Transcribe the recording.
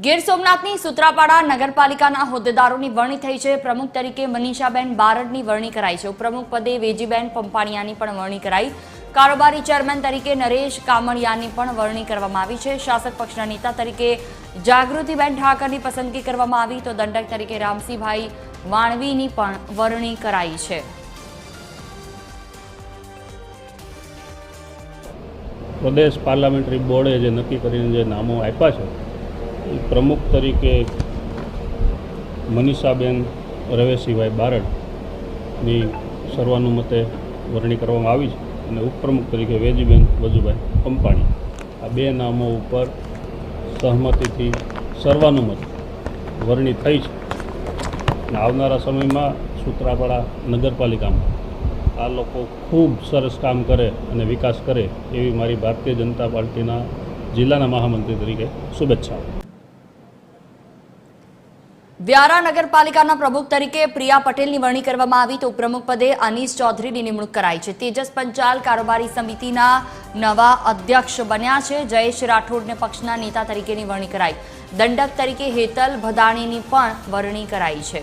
ગીર સોમનાથની સુત્રાપાડા નગરપાલિકાના હોદ્દેદારોની વરણી થઈ છે। પ્રમુખ તરીકે મનીષાબેન બારડની વરણી કરાઈ છે। ઉપપ્રમુખ પદે વેજીબેન પંપાણિયાની પણ વરણી કરાઈ। કારોબારી ચેરમેન તરીકે નરેશ કામળિયાની પણ વરણી કરવામાં આવી છે। શાસક પક્ષના નેતા તરીકે જાગૃતિબેન ઠાકરની પસંદગી કરવામાં આવી તો દંડક તરીકે રામસિંહભાઈ વાણવીની પણ વરણી કરાઈ છે। પ્રદેશ પાર્લામેન્ટરી બોર્ડે જે નક્કી કરીને જે નામો આપ્યા છે, પ્રમુખ તરીકે મનીષાબેન રવેશીભાઈ બારડની સર્વાનુમતે વરણી કરવામાં આવી છે અને ઉપપ્રમુખ તરીકે વેજીબેન વજુભાઈ પંપાણી આ બે નામો ઉપર સહમતિથી સર્વાનુમતે વરણી થઈ છે અને આવનારા સમયમાં સુત્રાપાડા નગરપાલિકામાં આ લોકો ખૂબ સરસ કામ કરે અને વિકાસ કરે એવી મારી ભારતીય જનતા પાર્ટીના જિલ્લાના મહામંત્રી તરીકે શુભેચ્છાઓ। વ્યારા નગરપાલિકાના પ્રમુખ તરીકે પ્રિયા પટેલની વરણી કરવામાં આવી તો ઉપપ્રમુખ પદે અનીસ ચૌધરીની નિમણૂક કરાઈ છે। તેજસ પંચાલ કારોબારી સમિતિના નવા અધ્યક્ષ બન્યા છે। જયેશ રાઠોડને પક્ષના નેતા તરીકેની વરણી કરાઈ। દંડક તરીકે હેતલ ભદાણીની પણ વરણી કરાઈ છે।